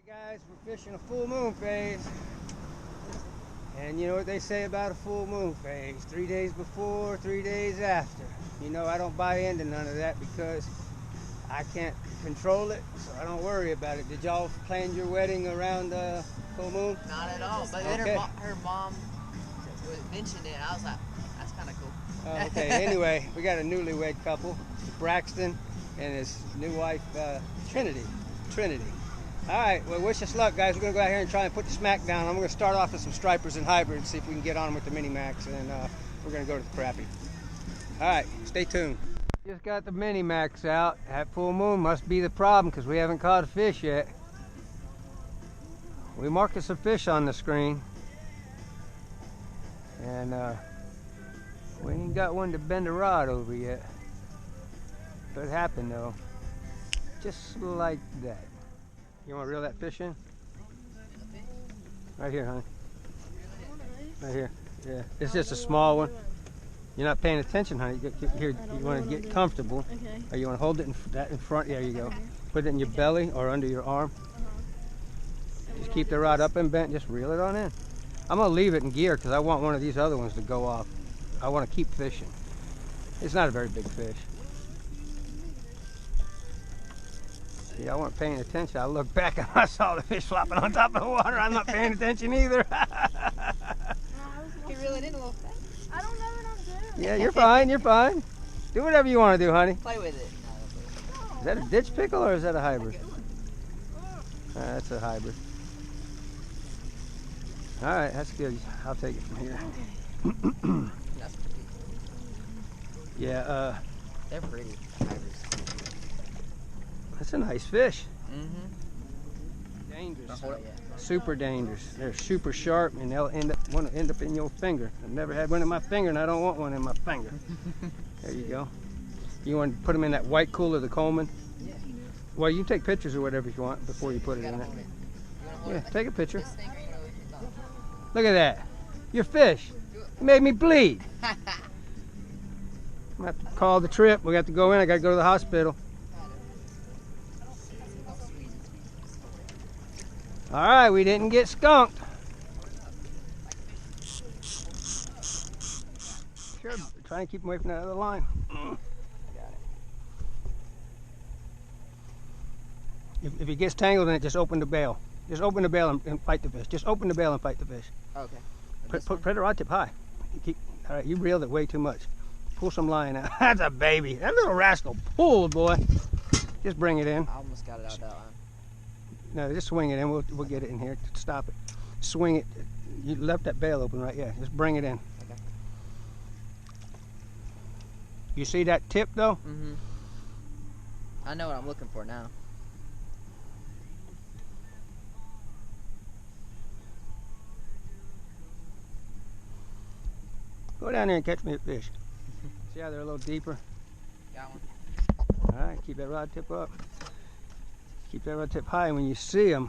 Guys, we're fishing a full moon phase, and you know what they say about a full moon phase: 3 days before, 3 days after. You know, I don't buy into none of that because I can't control it, so I don't worry about it. Did y'all plan your wedding around full moon? Not at all, but then her mom mentioned it, and I was like, that's kind of cool. Okay, anyway, we got a newlywed couple, Braxton and his new wife, Trinity. All right, well, wish us luck, guys. We're going to go out here and try and put the smack down. I'm going to start off with some stripers and hybrids, see if we can get on with the mini max, and we're going to go to the crappie. All right, stay tuned. Just got the mini max out. That full moon must be the problem because we haven't caught a fish yet. We marked some fish on the screen, and we ain't got one to bend the rod over yet. Could happen though, just like that. You want to reel that fish in? Right here, honey. Right here. Yeah, it's just a small one. You're not paying attention, honey. Here, you want to get comfortable. Okay. Or you want to hold it in front. There you go. Put it in your belly or under your arm. Just keep the rod up and bent. Just reel it on in. I'm gonna leave it in gear because I want one of these other ones to go off. I want to keep fishing. It's not a very big fish. See, I wasn't paying attention. I looked back and I saw the fish flopping on top of the water. I'm not paying attention either. You reel it in a little bit. I don't know what I'm doing. Yeah, you're fine. You're fine. Do whatever you want to do, honey. Play with it. Is that a ditch pickle or is that a hybrid? That's a hybrid. All right, that's good. I'll take it from here. That's pretty. Yeah, They're pretty. Hybrids. that's a nice fish. Mm-hmm. Dangerous. Yeah. Super dangerous. They're super sharp and they'll want to end up in your finger. I've never had one in my finger and I don't want one in my finger. There you go. You want to put them in that white cooler, the Coleman? Yeah. Well, you can take pictures or whatever you want before you put it in it. Yeah, take a picture. Look at that. Your fish. You made me bleed. I'm going to have to call the trip. We got to go in. I got to go to the hospital. All right, we didn't get skunked. Sure, try and keep them away from that other line. If he gets tangled in it, just open the bail. Just open the bail and fight the fish. Just open the bail and fight the fish. Okay. Put the rod tip high. All right, you reeled it way too much. Pull some line out. That's a baby. That little rascal pulled, boy. Just bring it in. I almost got it out that line. No, just swing it in. We'll get it in here. Stop it. Swing it. You left that bail open, right? Yeah. Just bring it in. Okay. You see that tip though? Mm-hmm. I know what I'm looking for now. Go down there and catch me a fish. See how they're a little deeper? Got one. All right. Keep that rod tip up. Keep that rod tip high, and when you see him,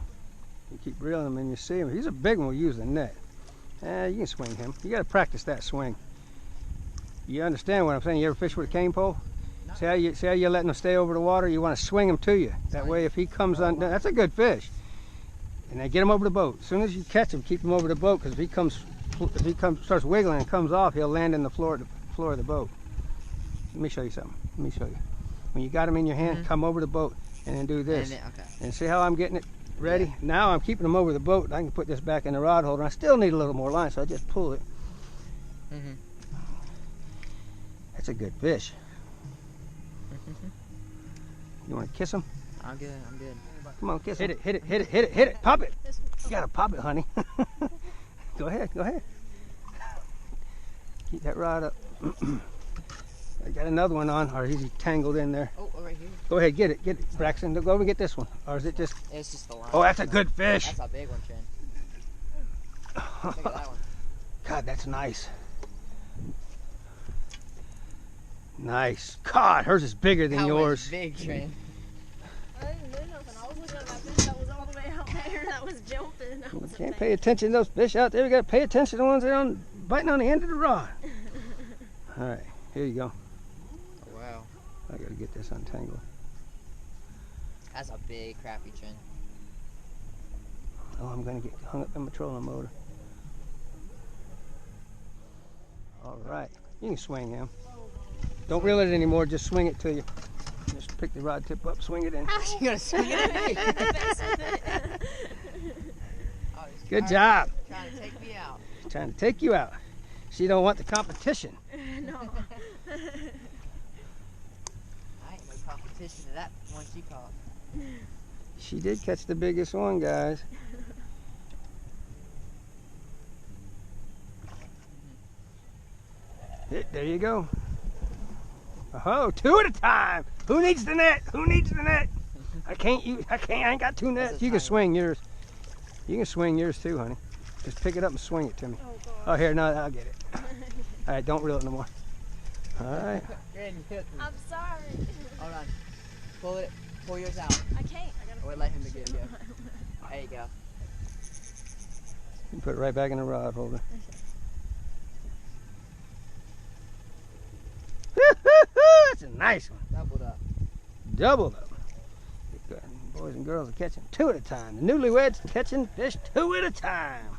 you keep reeling him and you see him. He's a big one. We'll use the net. You can swing him. You got to practice that swing. You understand what I'm saying? You ever fish with a cane pole? No. See how you're letting him stay over the water? You want to swing him to you. That way, if he comes on, that's a good fish. And then get him over the boat. As soon as you catch him, keep him over the boat, because if he starts wiggling and comes off, he'll land in the floor of the boat. Let me show you something. Let me show you. When you got him in your hand, come over the boat. And then do this. And see how I'm getting it ready? Yeah. Now I'm keeping them over the boat. I can put this back in the rod holder. I still need a little more line, so I just pull it. Mm-hmm. That's a good fish. You want to kiss him? I'm good. Come on, kiss him. Hit it. Pop it. You got to pop it, honey. Go ahead. Keep that rod up. I got another one on, or is he tangled in there? Oh, right here. Go ahead, get it, Braxton. Go over and get this one. Or is it just... It's just the line. Oh, that's a good fish. That's a big one, Trent. Look at that one. God, that's nice. Nice. God, hers is bigger than yours. That was big, Trent. I didn't do nothing. I was looking at that fish that was all the way out there that was jumping. You can't pay attention to those fish out there. We got to pay attention to the ones that are biting on the end of the rod. All right, here you go. Wow. I got to get this untangled. That's a big crappie, Trent. Oh, I'm gonna get hung up in my trolling motor. All right, you can swing him. Don't reel it anymore, just swing it till you. Just pick the rod tip up, swing it in. How's she gonna swing it at me? Oh, Good job. Trying to take me out. She's trying to take you out. She don't want the competition. No. I ain't no competition to that one she caught. She did catch the biggest one, guys. There you go. Oh, 2 at a time. Who needs the net? Who needs the net? I ain't got 2 nets. You can swing yours. You can swing yours too, honey. Just pick it up and swing it to me. Oh, God. Oh, here, no, I'll get it. All right, don't reel it no more. All right. I'm sorry. Hold on. Pull yours out. I can't. I gotta Or let him to get it. Go. There you go. You can put it right back in the rod holder. That's a nice one. Doubled up. Doubled up. Good. Boys and girls are catching 2 at a time. The newlyweds are catching fish 2 at a time.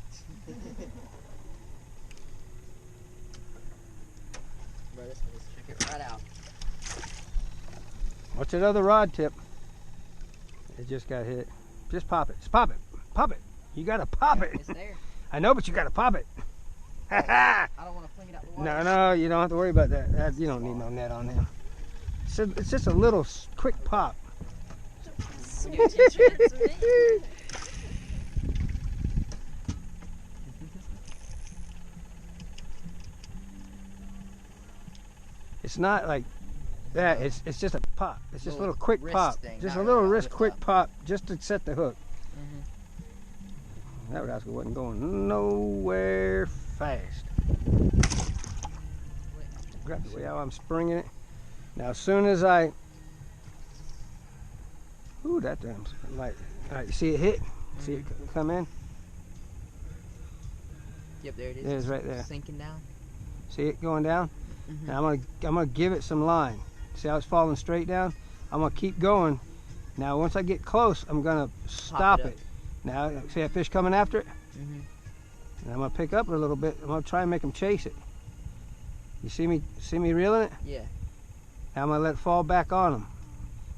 Bro, this one just check it right out. Watch that other rod tip. It just got hit. Just pop it. Just pop it. Pop it. You gotta pop it. It's there. I know, but you gotta pop it. I don't want to fling it out the water. No, you don't have to worry about that. You don't need no net on him. It's just a little quick pop. It's not like that. It's just a pop. It's just a little quick pop. Just a little wrist quick pop just to set the hook. That rascal wasn't going nowhere fast. Grab the way how I'm springing it. Now as soon as I, ooh, that damn light. All right, you see it hit? See it come in? Yep, there it is. It is right there. Sinking down. See it going down? Now I'm gonna give it some line. See how it's falling straight down? I'm gonna keep going. Now once I get close, I'm gonna stop it. Now see that fish coming after it? And I'm gonna pick up a little bit. I'm gonna try and make him chase it. You see me reeling it? Yeah. Now I'm gonna let it fall back on him.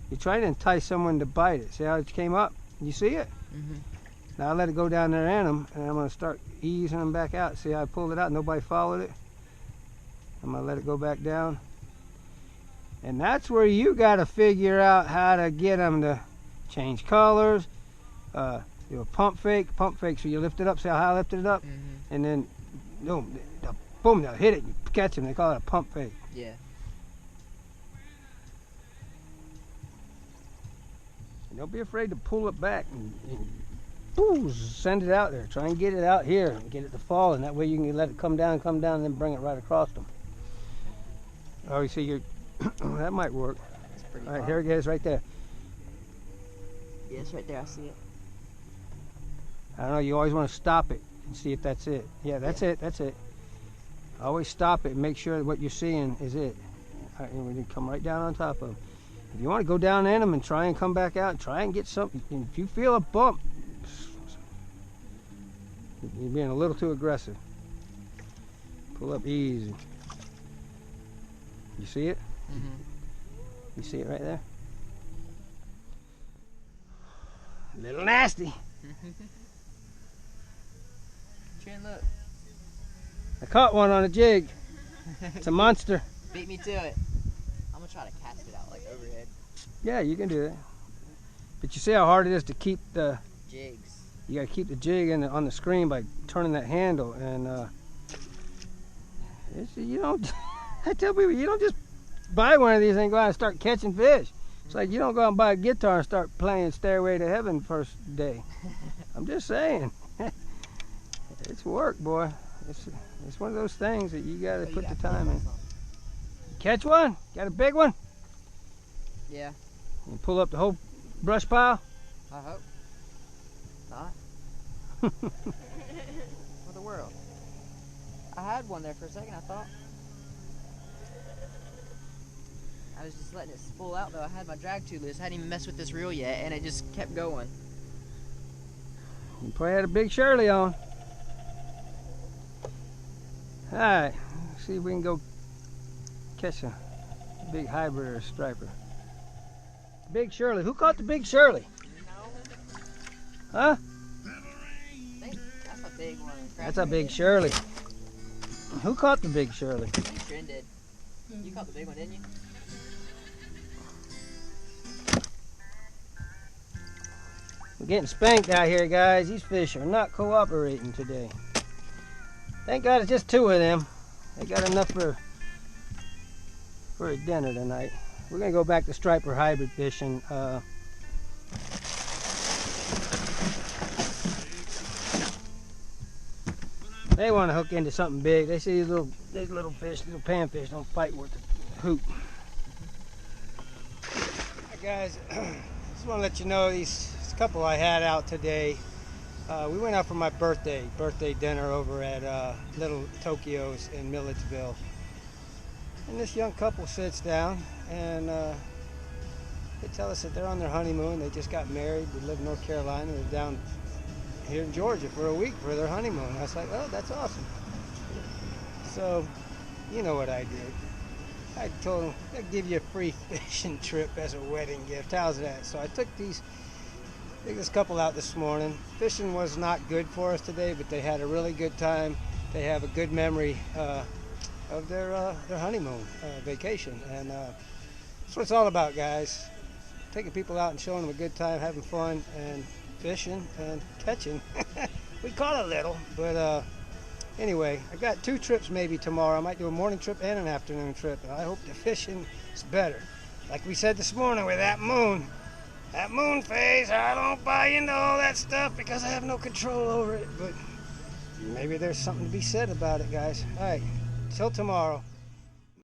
You're trying to entice someone to bite it. See how it came up? You see it? Now I let it go down there in him, and I'm gonna start easing him back out. See how I pulled it out? Nobody followed it. I'm gonna let it go back down. And that's where you gotta figure out how to get them to change colors. You know, pump fake, so you lift it up. See how I lifted it up? And then, boom, they'll hit it. You catch them. They call it a pump fake. Yeah. And don't be afraid to pull it back and boo, send it out there. Try and get it out here and get it to fall, and that way you can let it come down, and then bring it right across them. Oh, you see, that might work. It's pretty All right, here it is, right there. Yeah, it's right there. I see it. I don't know, you always want to stop it and see if that's it. Yeah, that's it. Always stop it and make sure that what you're seeing is it. All right, and we can come right down on top of them. If you want to go down in them and try and come back out and try and get something, if you feel a bump, you're being a little too aggressive. Pull up easy. You see it? You see it right there? A little nasty. Chin, look. I caught one on a jig. It's a monster. Beat me to it. I'm gonna try to cast it out like overhead. Yeah, you can do that. But you see how hard it is to keep the Jigs. You gotta keep the jig on the screen by turning that handle, and you don't. I tell people, you don't just buy one of these and go out and start catching fish. It's like you don't go out and buy a guitar and start playing Stairway to Heaven first day. I'm just saying. It's work, boy. It's one of those things that you gotta put the time in. Catch one? Got a big one? Yeah. You pull up the whole brush pile? I hope. Not. For the world. I had one there for a second, I thought. I was just letting it spool out though. I had my drag tube loose. I hadn't even messed with this reel yet, and it just kept going. You probably had a big Shirley on. Alright, see if we can go catch a big hybrid or a striper. Big Shirley. Who caught the big Shirley? Huh? I think that's a big one. That's a big Shirley. Who caught the big Shirley? I think Trin did. You caught the big one, didn't you? We're getting spanked out here, guys. These fish are not cooperating today. Thank God it's just two of them. They got enough for a dinner tonight. We're gonna go back to striper hybrid fishing. They want to hook into something big. They see these little fish, little panfish don't fight worth a hoot. Right, guys, just want to let you know this couple I had out today. We went out for my birthday dinner over at Little Tokyo's in Milledgeville. And this young couple sits down and they tell us that they're on their honeymoon. They just got married. They live in North Carolina. They're down here in Georgia for a week for their honeymoon. I was like, oh, that's awesome. So, you know what I did. I told them, I'd give you a free fishing trip as a wedding gift. How's that? So I took this couple out this morning. Fishing was not good for us today, but they had a really good time. They have a good memory of their honeymoon vacation. And that's what it's all about, guys. Taking people out and showing them a good time, having fun, and fishing and catching. We caught a little, but anyway, I got 2 trips maybe tomorrow. I might do a morning trip and an afternoon trip. And I hope the fishing is better. Like we said this morning with that moon phase, I don't buy into all that stuff because I have no control over it. But maybe there's something to be said about it, guys. All right, till tomorrow.